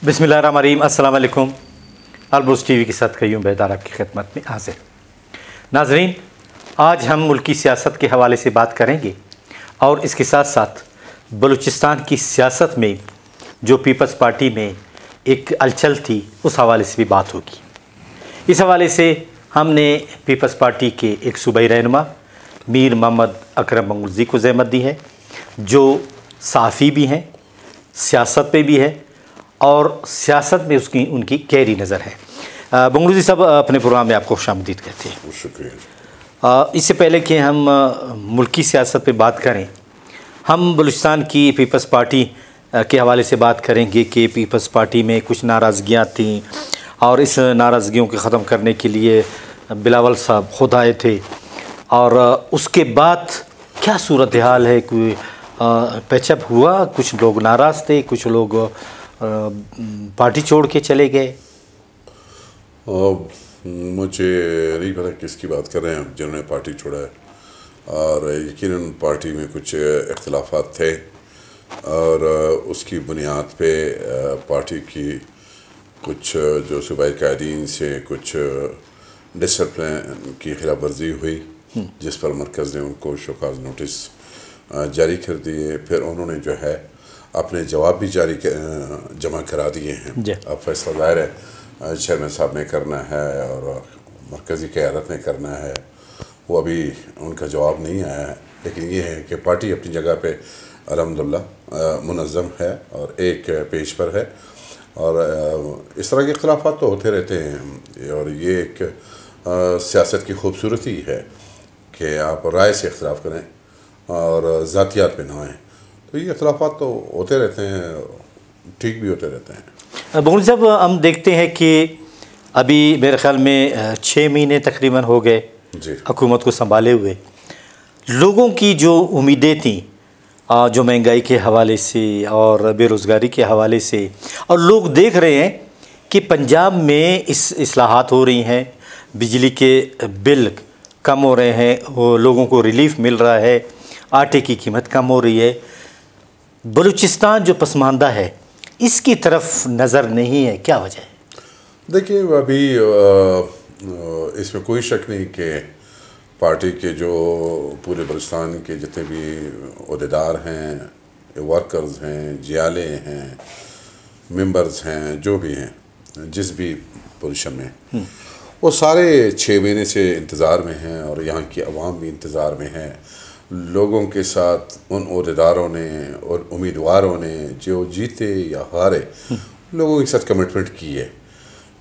बिस्मिल्लाहिर्रहमानिर्रहीम। अस्सलाम वालेकुम। अलबुर्ज टीवी के साथ कयूम बेदार आपकी खिदमत में हाजिर। नाजरीन, आज हम मुल्की सियासत के हवाले से बात करेंगे और इसके साथ साथ बलूचिस्तान की सियासत में जो पीपल्स पार्टी में एक अलचल थी उस हवाले से भी बात होगी। इस हवाले से हमने पीपल्स पार्टी के एक सूबाई रहनुमा मीर मोहम्मद अकरम मंगूज़ी को ज़हमत दी है, जो सहाफ़ी भी हैं, सियासत पे भी है और सियासत में उनकी गहरी नज़र है। मंगूज़ी साहब, अपने प्रोग्राम में आपको खुशामदीद कहते हैं। शुक्रिया। इससे पहले कि हम मुल्की सियासत पे बात करें, हम बलूचिस्तान की पीपल्स पार्टी के हवाले से बात करेंगे कि पीपल्स पार्टी में कुछ नाराज़गियाँ थीं और इस नाराज़गियों को ख़त्म करने के लिए बिलावल साहब खुद आए थे और उसके बाद क्या सूरत हाल है। कोई पैचअप हुआ, कुछ लोग नाराज़ थे, कुछ लोग पार्टी छोड़ के चले गए। मुझे नहीं पता किसकी बात कर रहे हैं जिन्होंने पार्टी छोड़ा है, और यकीनन पार्टी में कुछ इख्तिलाफात थे और उसकी बुनियाद पे पार्टी की कुछ जो सूबाई कायदीन से कुछ डिसिप्लिन की खिलाफ वर्जी हुई, जिस पर मरकज़ ने उनको शोकाज़ नोटिस जारी कर दिए। फिर उन्होंने जो है अपने जवाब भी जमा करा दिए हैं। अब फैसला ज़ाहिर है चेयरमैन साहब ने करना है और मरकज़ी क़यादत ने करना है, वो अभी उनका जवाब नहीं आया है। लेकिन ये है कि पार्टी अपनी जगह पे अल्हम्दुलिल्लाह मुनज़्ज़म है और एक पेज पर है, और इस तरह के इख्तिलाफ़ात तो होते रहते हैं और ये एक सियासत की खूबसूरती है कि आप राय से इख्तिलाफ़ करें और ज़ातियात पे ना आएँ। तो ये इख्तिलाफ़ात तो होते रहते हैं, ठीक भी होते रहते हैं। मंगूज़ी साहब, हम देखते हैं कि अभी मेरे ख़्याल में 6 महीने तकरीबन हो गए हुकूमत को संभाले हुए। लोगों की जो उम्मीदें थीं, जो महंगाई के हवाले से और बेरोज़गारी के हवाले से, और लोग देख रहे हैं कि पंजाब में इस्लाहात हो रही हैं, बिजली के बिल कम हो रहे हैं, वो लोगों को रिलीफ़ मिल रहा है, आटे की कीमत कम हो रही है। बलूचिस्तान जो पसमानदा है इसकी तरफ नज़र नहीं है, क्या वजह है? देखिए, अभी इसमें कोई शक नहीं कि पार्टी के जो पूरे बलूचिस्तान के जितने भी ओहदेदार हैं, वर्कर्स हैं, जियाले हैं, मेंबर्स हैं, जो भी हैं जिस भी पोजीशन में, वो सारे 6 महीने से इंतज़ार में हैं और यहाँ की आवाम भी इंतज़ार में है। लोगों के साथ उन ओहदेदारों ने और उम्मीदवारों ने जो जीते या हारे, लोगों के साथ कमिटमेंट की है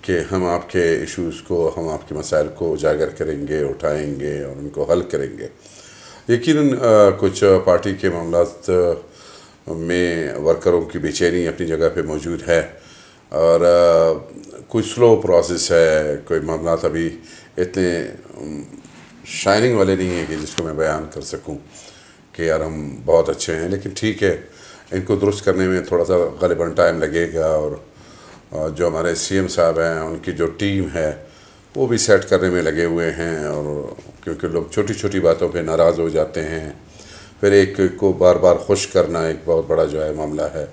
कि हम आपके इश्यूज़ को, हम आपके मसाइल को उजागर करेंगे, उठाएंगे और उनको हल करेंगे। यकीनन कुछ पार्टी के मामलात में वर्करों की बेचैनी अपनी जगह पे मौजूद है और कुछ स्लो प्रोसेस है, कोई मामलात अभी इतने शाइनिंग वाले नहीं है कि जिसको मैं बयान कर सकूं कि यार हम बहुत अच्छे हैं। लेकिन ठीक है, इनको दुरुस्त करने में थोड़ा सा ग़ालिबन टाइम लगेगा और जो हमारे सीएम साहब हैं, उनकी जो टीम है वो भी सेट करने में लगे हुए हैं। और क्योंकि लोग छोटी छोटी बातों पे नाराज़ हो जाते हैं, फिर एक को बार बार खुश करना एक बहुत बड़ा जो है मामला है,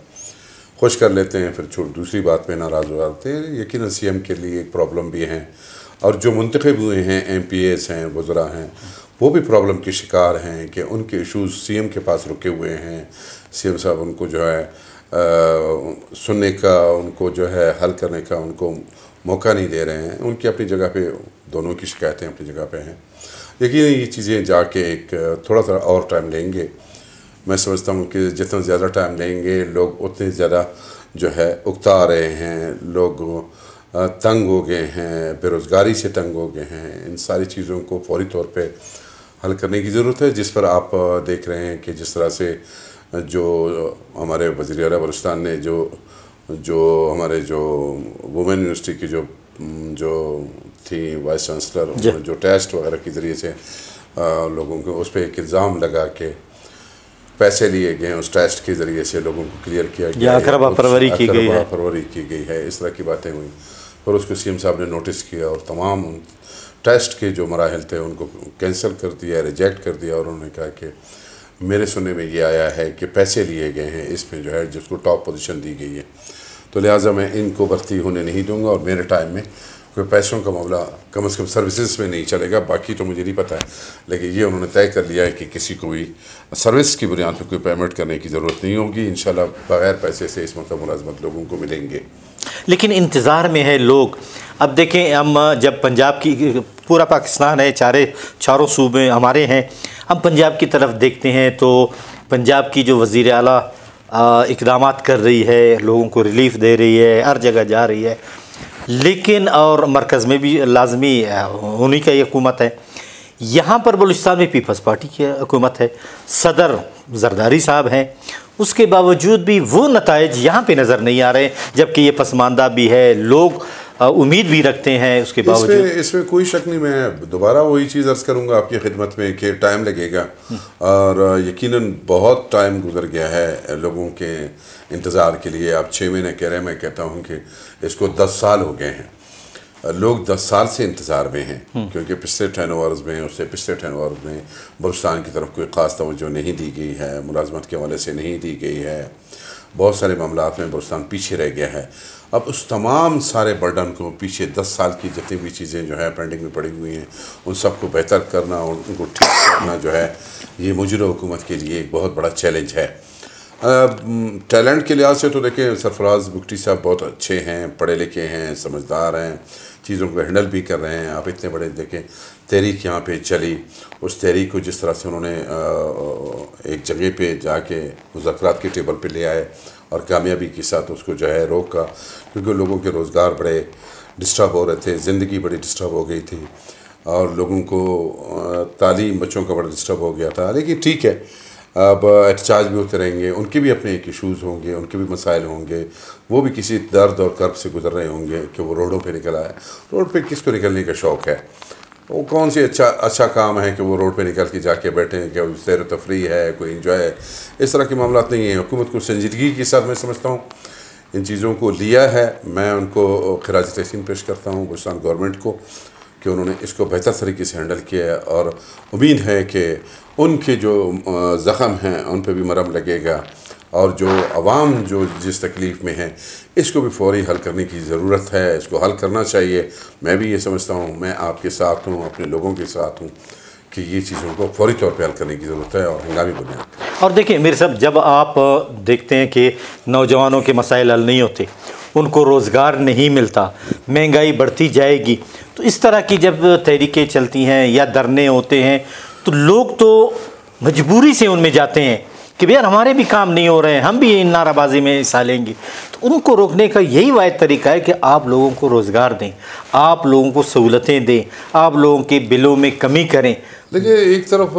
खुश कर लेते हैं फिर दूसरी बात पे नाराज़ हो जाते हैं। यकीनन सीएम के लिए एक प्रॉब्लम भी है और जो मुंतखब हुए हैं, MPs हैं, वज़रा हैं, वो भी प्रॉब्लम के शिकार हैं कि उनके इशूज़ सीएम के पास रुके हुए हैं। सीएम साहब उनको जो है सुनने का, उनको जो है हल करने का उनको मौका नहीं दे रहे हैं। उनकी अपनी जगह पे दोनों की शिकायतें अपनी जगह पे हैं, लेकिन ये चीज़ें जाके एक थोड़ा सा और टाइम लेंगे। मैं समझता हूँ कि जितना ज़्यादा टाइम लेंगे लोग उतने ज़्यादा जो है उकता रहे हैं, लोग तंग हो गए हैं, बेरोज़गारी से तंग हो गए हैं। इन सारी चीज़ों को फौरी तौर पे हल करने की ज़रूरत है, जिस पर आप देख रहे हैं कि जिस तरह से जो हमारे वज़ीर आला बलूचिस्तान ने जो हमारे जो वुमेन यूनिवर्सिटी की जो थी वाइस चांसलर, जो टेस्ट वगैरह के ज़रिए से लोगों को उस पर एक इल्ज़ाम लगा के पैसे लिए गए, उस टेस्ट के ज़रिए से लोगों को क्लियर किया गया, परवरी की गई है, इस तरह की बातें हुई। और उसको सीएम साहब ने नोटिस किया और तमाम टेस्ट के जो मराहल थे उनको कैंसिल कर दिया, रिजेक्ट कर दिया। और उन्होंने कहा कि मेरे सुनने में ये आया है कि पैसे लिए गए हैं इसमें जो है, जिसको टॉप पोजीशन दी गई है। तो लिहाजा मैं इनको भर्ती होने नहीं दूंगा और मेरे टाइम में कोई पैसों का मामला कम से कम सर्विसेज में नहीं चलेगा। बाकी तो मुझे नहीं पता है, लेकिन ये उन्होंने तय कर लिया है कि किसी को भी सर्विस की बुनियाद पर कोई पेमेंट करने की ज़रूरत नहीं होगी। इंशाल्लाह बग़ैर पैसे से इस मौका मुलाजमत लोगों को मिलेंगे। लेकिन इंतज़ार में है लोग। अब देखें, हम जब पंजाब की, पूरा पाकिस्तान है, चारों सूबे हमारे हैं, हम पंजाब की तरफ देखते हैं तो पंजाब की जो वज़ीर आला इक़दामात कर रही है, लोगों को रिलीफ़ दे रही है, हर जगह जा रही है, लेकिन और मरकज़ में भी लाजमी उन्हीं का ये हुकूमत है। यहाँ पर बलूचिस्तान में पीपल्स पार्टी की हुकूमत है, सदर जरदारी साहब हैं, उसके बावजूद भी वो नताइज यहाँ पे नज़र नहीं आ रहे, जबकि ये पसमानदा भी है, लोग उम्मीद भी रखते हैं उसके बावजूद। इसमें कोई शक नहीं। मैं दोबारा वही चीज़ अर्ज़ करूँगा आपकी खिदमत में कि टाइम लगेगा और यकीनन बहुत टाइम गुजर गया है लोगों के इंतज़ार के लिए। आप 6 महीने कह रहे हैं, मैं कहता हूँ कि इसको 10 साल हो गए हैं। लोग 10 साल से इंतज़ार में हैं, क्योंकि पिछले टर्नओवर्स में, उससे पिछले टर्नओवर्स में बलूचिस्तान की तरफ कोई ख़ास तवज्जो नहीं दी गई है, मुलाजमत के हवाले से नहीं दी गई है। बहुत सारे मामलात में बलूचिस्तान पीछे रह गया है। अब उस तमाम सारे बर्डन को, पीछे 10 साल की जितनी भी चीज़ें जो है पेंडिंग में पड़ी हुई हैं, उन सबको बेहतर करना और उनको ठीक करना जो है, ये मौजूदा हुकूमत के लिए एक बहुत बड़ा चैलेंज है। टैलेंट के लिहाज से तो देखें, सरफराज बुगटी साहब बहुत अच्छे हैं, पढ़े लिखे हैं, समझदार हैं, चीज़ों को हैंडल भी कर रहे हैं। आप इतने बड़े देखें, तहरीक यहाँ पे चली, उस तहरीक को जिस तरह से उन्होंने एक जगह पे जाके मुज़ाकरात के टेबल पे ले आए और कामयाबी के साथ उसको जो है रोका, क्योंकि लोगों के रोज़गार बड़े डिस्टर्ब हो रहे थे, ज़िंदगी बड़ी डिस्टर्ब हो गई थी और लोगों को तालीम बच्चों का बड़ा डिस्टर्ब हो गया था। लेकिन ठीक है, अब एहतजाज भी होते रहेंगे, उनके भी अपने एक इशूज़ होंगे, उनके भी मसाइल होंगे, वो भी किसी दर्द और कर्ब से गुजर रहे होंगे कि वो रोडों पे निकल आए। रोड पे किसको निकलने का शौक़ है? वो कौन सी अच्छा काम है कि वो रोड पे निकल के जाके बैठे, क्या सैर तफरी है, कोई इंजॉय है? इस तरह के मामला नहीं है। हुकूमत को संजीदगी के साथ मैं समझता हूँ इन चीज़ों को लिया है। मैं उनको खिराज तहसीन पेश करता हूँ बलूचिस्तान गवर्नमेंट को कि उन्होंने इसको बेहतर तरीके से हैंडल किया है और उम्मीद है कि उनके जो ज़ख़म हैं उन पर भी मरहम लगेगा और जो आवाम जो जिस तकलीफ़ में है, इसको भी फ़ौरी हल करने की ज़रूरत है। इसको हल करना चाहिए। मैं भी ये समझता हूँ, मैं आपके साथ हूँ, अपने लोगों के साथ हूँ कि ये चीज़ों को फ़ौरी तौर पे हल करने की ज़रूरत है और हंगामी बुनियाद। और देखिए मेरे साहब, जब आप देखते हैं कि नौजवानों के मसाइल हल नहीं होते, उनको रोज़गार नहीं मिलता, महंगाई बढ़ती जाएगी, तो इस तरह की जब तहरीकें चलती हैं या धरने होते हैं तो लोग तो मजबूरी से उनमें जाते हैं कि भैया हमारे भी काम नहीं हो रहे हैं, हम भी इन नाराबाजी में हिस्सा लेंगे। तो उनको रोकने का यही वाहिद तरीका है कि आप लोगों को रोज़गार दें, आप लोगों को सहूलतें दें, आप लोगों के बिलों में कमी करें। देखिए, एक तरफ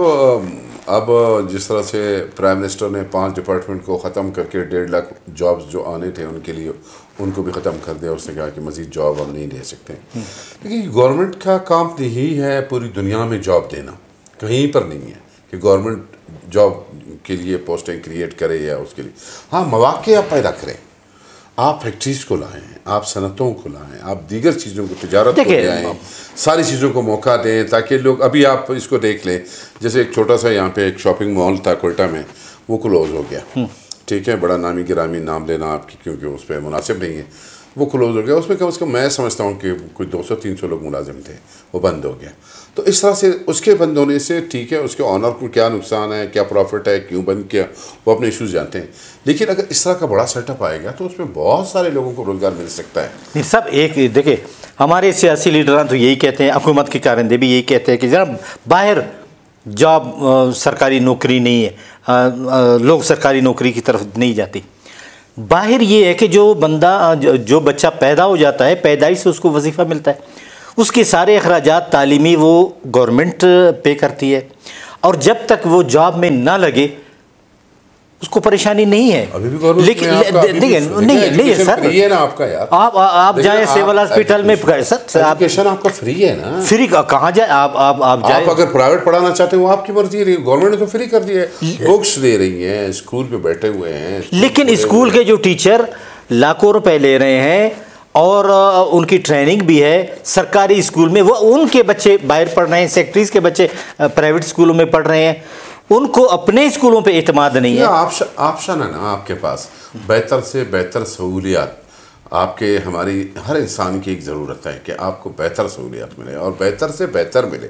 अब जिस तरह से प्राइम मिनिस्टर ने 5 डिपार्टमेंट को ख़त्म करके 1.5 लाख जॉब्स जो आने थे उनके लिए उनको भी ख़त्म कर दिया। उसने कहा कि मज़ीद जॉब हम नहीं दे सकते। लेकिन गवर्नमेंट का काम यही है पूरी दुनिया में जॉब देना, कहीं पर नहीं है कि गवर्नमेंट जॉब के लिए पोस्टें क्रिएट करे या उसके लिए। हाँ, मौक़े आप पैदा करें, आप फैक्ट्रीज़ को लाएँ, आप सनतों को लाएँ, आप दीगर चीज़ों को, तिजारत को ले आएँ, सारी चीज़ों को मौका दें ताकि लोग, अभी आप इसको देख लें, जैसे एक छोटा सा यहाँ पे एक शॉपिंग मॉल था कोयटा में, वो क्लोज़ हो गया। ठीक है, बड़ा नामी गिरामी नाम लेना आपकी, क्योंकि उस पर मुनासिब नहीं है, वो क्लोज़ हो गया। उसमें कम से कम मैं समझता हूँ कि कोई 200-300 लोग मुलाजिम थे, वो बंद हो गया। तो इस तरह से उसके बंद होने से ठीक है, उसके ऑनर को क्या नुकसान है, क्या प्रॉफिट है, क्यों बंद किया, वो अपने इशूज़ जानते हैं। लेकिन अगर इस तरह का बड़ा सेटअप आएगा तो उसमें बहुत सारे लोगों को रोज़गार मिल सकता है। नहीं सब एक देखिए, हमारे सियासी लीडरान तो यही कहते हैं, हुकूमत के कारिंदे भी यही कहते हैं कि जनाब बाहर जॉब सरकारी नौकरी नहीं है, लोग सरकारी नौकरी की तरफ नहीं जाते। बाहर ये है कि जो बंदा जो बच्चा पैदा हो जाता है, पैदाइश से उसको वजीफ़ा मिलता है, उसके सारे अखराजात तालीमी वो गवर्नमेंट पे करती है, और जब तक वो जॉब में ना लगे उसको परेशानी नहीं है। अभी भी लेकिन नहीं सर, फ्री है ना आपका यार। आप जाए सिविल हॉस्पिटल में सर, एजुकेशन आपका फ्री है ना। फ्री कहाँ जाए आप जाए। आप अगर प्राइवेट पढ़ाना चाहते हैं वो आपकी मर्जी है, गवर्नमेंट ने तो फ्री कर दिया है, बुक्स दे रही है, स्कूल पे बैठे हुए हैं। लेकिन स्कूल के जो टीचर लाखों रुपए ले रहे हैं और उनकी ट्रेनिंग भी है सरकारी स्कूल में, वो उनके बच्चे बाहर पढ़ रहे हैं, सेक्रेटरीज के बच्चे प्राइवेट स्कूलों में पढ़ रहे हैं, उनको अपने स्कूलों पे एतमाद नहीं है। ऑप्शन है ना आपके पास, बेहतर से बेहतर सहूलियात आपके हमारी हर इंसान की एक ज़रूरत है कि आपको बेहतर सहूलियत मिले और बेहतर से बेहतर मिले।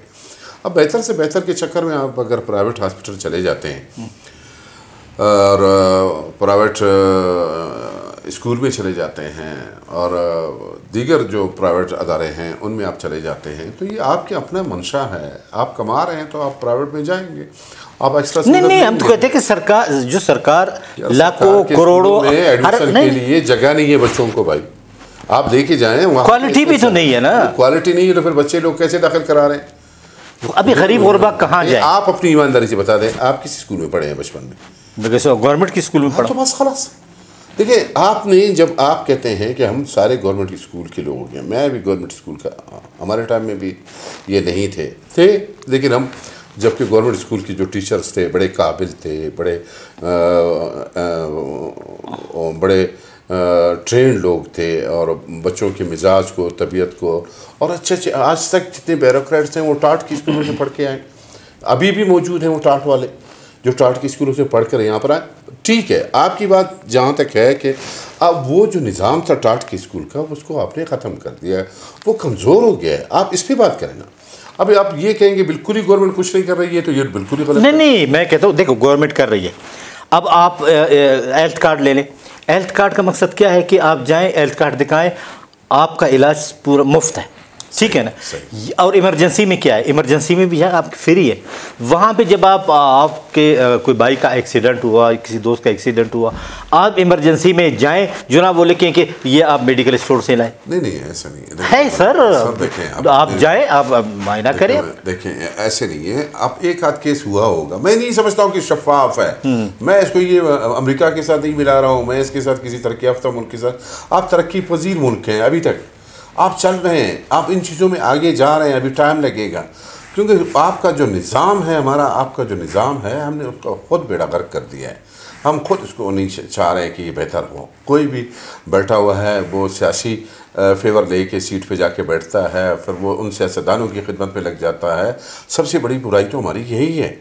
अब बेहतर से बेहतर के चक्कर में आप अगर प्राइवेट हॉस्पिटल चले जाते हैं और प्राइवेट स्कूल में चले जाते हैं और दीगर जो प्राइवेट अदारे हैं उनमें आप चले जाते हैं, तो ये आपके अपना मंशा है। आप कमा रहे हैं तो आप प्राइवेट में जाएंगे, आप एक्स्ट्रा नहीं, हम तो कहते हैं कि सरकार लाखों करोड़ों में एडमिशन के लिए जगह नहीं है बच्चों को। भाई आप लेके जाएं, वहाँ क्वालिटी भी तो नहीं है ना। क्वालिटी नहीं है तो फिर बच्चे लोग कैसे दाखिल करा रहे हैं? अभी गरीब गुरबा कहाँ जाए? आप अपनी ईमानदारी से बता दें, आप किस स्कूल में पढ़े हैं बचपन में? गवर्नमेंट की स्कूल में पढ़ा। तो बस खलास। देखिए, आपने जब आप कहते हैं कि हम सारे गवर्नमेंट स्कूल के लोग हैं, मैं भी गवर्नमेंट स्कूल का, हमारे टाइम में भी ये नहीं थे, लेकिन हम जबकि गवर्नमेंट स्कूल की जो टीचर्स थे बड़े काबिल थे, बड़े ट्रेंड लोग थे और बच्चों के मिजाज को, तबीयत को, और अच्छे आज तक जितने ब्यूरोक्रेट्स हैं वो टाट की स्कूलों से पढ़ के आए, अभी भी मौजूद हैं वो टाट वाले जो टाट की स्कूलों से पढ़ कर यहाँ पर आए। ठीक है, आपकी बात जहाँ तक है कि अब वो जो निज़ाम था टाट की स्कूल का उसको आपने ख़त्म कर दिया है, वो कमज़ोर हो गया है। आप इस पर बात करें ना। अभी आप ये कहेंगे बिल्कुल ही गवर्नमेंट कुछ नहीं कर रही है, तो ये बिल्कुल ही गलत। नहीं, मैं कहता हूँ देखो गवर्नमेंट कर रही है। अब आप हेल्थ कार्ड ले लें। हेल्थ कार्ड का मकसद क्या है कि आप जाएं, हेल्थ कार्ड दिखाएं, आपका इलाज पूरा मुफ्त है, ठीक है ना। और इमरजेंसी में क्या है, इमरजेंसी में भी है आपकी फ्री है। वहाँ पे जब आपके कोई भाई का एक्सीडेंट हुआ, किसी दोस्त का एक्सीडेंट हुआ, आप इमरजेंसी में जाएं, जो ना बोले कि ये आप मेडिकल स्टोर से लाएं। नहीं, ऐसा नहीं है सर। देखें आप जाएं, आप मायना करें। देखें, ऐसे नहीं है। आप एक आध केस हुआ होगा, मैं नहीं समझता हूँ कि शफाफ है। मैं इसको ये अमेरिका के साथ नहीं मिला रहा हूँ, मैं इसके साथ किसी तरक्की याफ्ता मुल्क के साथ। आप तरक्की पजीर मुल्क हैं, अभी तक आप चल रहे हैं, आप इन चीज़ों में आगे जा रहे हैं, अभी टाइम लगेगा, क्योंकि आपका जो निज़ाम है, आपका जो निज़ाम है, हमने उसका खुद बेड़ा गर्क कर दिया है। हम खुद उसको नहीं चाह रहे हैं कि ये बेहतर हो। कोई भी बैठा हुआ है वो सियासी फेवर ले के सीट पे जाके बैठता है, फिर वो उन सियासतदानों की खिदमत पे लग जाता है। सबसे बड़ी बुराई तो हमारी यही है।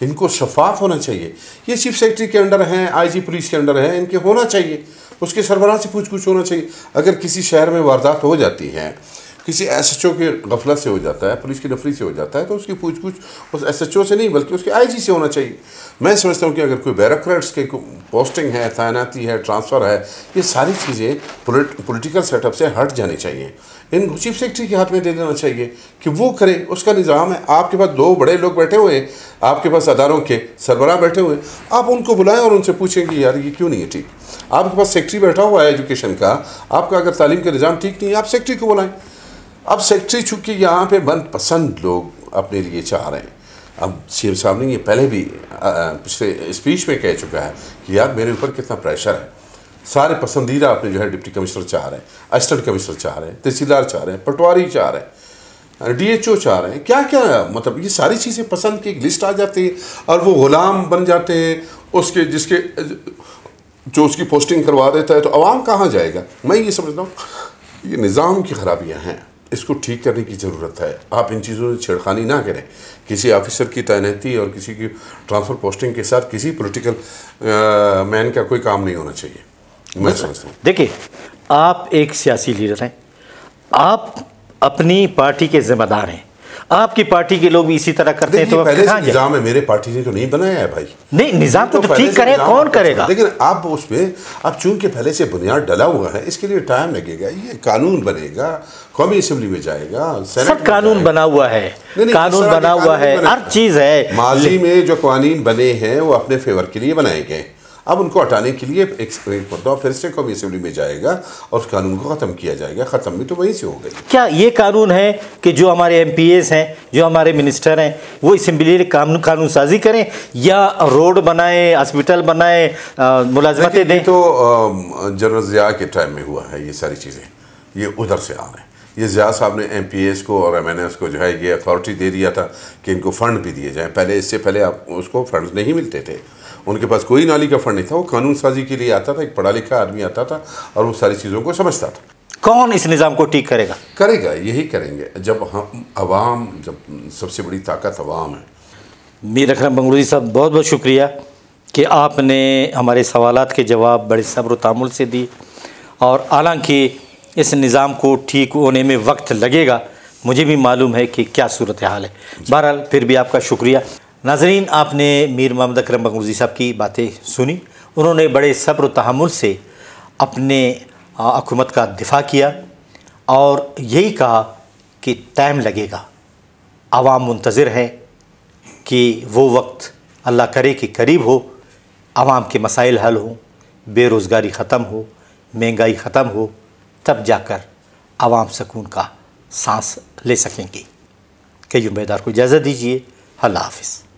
इनको शफाफ होना चाहिए। ये चीफ सेक्रेटरी के अंडर हैं, IG पुलिस के अंडर हैं, इनके होना चाहिए, उसके सरबराह से पूछ होना चाहिए। अगर किसी शहर में वारदात हो जाती है, किसी SHO की गफलत से हो जाता है, पुलिस की नफरी से हो जाता है, तो उसकी पूछ उस SHO से नहीं बल्कि उसके IG से होना चाहिए। मैं समझता हूँ कि अगर कोई ब्यूरोक्रेट्स के पोस्टिंग है, तैनाती है, ट्रांसफ़र है, ये सारी चीज़ें पॉलिटिकल सेटअप से हट जानी चाहिए। इनको चीफ सेक्रेटरी के हाथ में दे देना चाहिए कि वो करे, उसका निज़ाम है। आपके पास 2 बड़े लोग बैठे हुए हैं, आपके पास अदारों के सरबराह बैठे हुए हैं, आप उनको बुलाएं और उनसे पूछें कि यार ये क्यों नहीं है ठीक। आपके पास सेक्रेटरी बैठा हुआ है एजुकेशन का, आपका अगर तालीम का निज़ाम ठीक नहीं है, आप सेक्रेटरी को बुलाएं। अब सेक्रेटरी चूँकि यहाँ पे मनपसंद लोग अपने लिए चाह रहे हैं। अब CM साहब ने ये पहले भी पिछले स्पीच में कह चुका है कि यार मेरे ऊपर कितना प्रेशर है। सारे पसंदीदा अपने जो है डिप्टी कमिश्नर चाह रहे हैं, असिस्टेंट कमिश्नर चाह रहे हैं, तहसीलदार चाह रहे हैं, पटवारी चाह रहे हैं, DHO चाह रहे हैं, क्या क्या मतलब ये सारी चीज़ें पसंद की एक लिस्ट आ जाती है और वो गुलाम बन जाते हैं उसके, जिसके जो उसकी पोस्टिंग करवा देता है। तो आवाम कहाँ जाएगा? मैं ये समझता हूँ ये निज़ाम की खराबियाँ हैं, इसको ठीक करने की ज़रूरत है। आप इन चीज़ों से छेड़खानी ना करें। किसी ऑफिसर की तैनाती और किसी की ट्रांसफ़र पोस्टिंग के साथ किसी पॉलिटिकल मैन का कोई काम नहीं होना चाहिए, मैं समझता हूँ। देखिए, आप एक सियासी लीडर हैं, आप अपनी पार्टी के जिम्मेदार हैं। आपकी पार्टी के लोग भी इसी तरह करते हैं, तो पहले से निज़ाम है, मेरे पार्टी ने तो नहीं बनाया है भाई। नहीं, निज़ाम को तो ठीक करे, कौन करेगा? लेकिन आप उस पर अब चूंकि पहले से बुनियाद डला हुआ है, इसके लिए टाइम लगेगा। ये कानून बनेगा, कौमी असेंबली में जाएगा, सब कानून बना हुआ है, कानून बना हुआ है, हर चीज़ है। माजी में जो कानून बने हैं वो अपने फेवर के लिए बनाए गए, अब उनको हटाने के लिए एक मुद्दा फिर से कौमी असेंबली में जाएगा और उस कानून को ख़त्म किया जाएगा। ख़त्म भी तो वहीं से हो गई। क्या ये कानून है कि जो हमारे MPs हैं, जो हमारे मिनिस्टर हैं, वो असेंबली में कानून साजी करें या रोड बनाएं, हॉस्पिटल बनाएं, मुलाजमतें दें? तो जनरल ज़िया के टाइम में हुआ है ये सारी चीज़ें, ये उधर से आ रहे हैं। ये ज़िया साहब ने MPs को और MNS को जो है ये अथॉरिटी दे दिया था कि इनको फ़ंड भी दिए जाएँ। पहले इससे पहले आप उसको फंड नहीं मिलते थे, उनके पास कोई नाली का फंड नहीं था। वो कानून साजी के लिए आता था, एक पढ़ा लिखा आदमी आता था और वो सारी चीज़ों को समझता था। कौन इस निज़ाम को ठीक करेगा? करेगा, यही करेंगे जब हम अवाम, जब सबसे बड़ी ताकत अवाम है। मीर अकरम बंगलूरी साहब, बहुत बहुत शुक्रिया कि आपने हमारे सवालात के जवाब बड़े सब्र व तामुल से दी और हालांकि इस निज़ाम को ठीक होने में वक्त लगेगा, मुझे भी मालूम है कि क्या सूरत हाल है। बहरहाल फिर भी आपका शुक्रिया। नाज़रीन, आपने मीर मोहम्मद अकरम बगौज़ी साहब की बातें सुनी। उन्होंने बड़े सब्र व तहम्मुल से अपने हुकूमत का दिफा किया और यही कहा कि टाइम लगेगा, आवाम मुंतज़िर है कि वो वक्त अल्लाह करे कि करीब हो, आवाम के मसाइल हल हों, बेरोज़गारी ख़त्म हो, महंगाई ख़त्म हो, तब जाकर आवाम सुकून का सांस ले सकेंगे। कयूम बेदार को इजाज़त दीजिए। अल्लाह हाफ़िज़।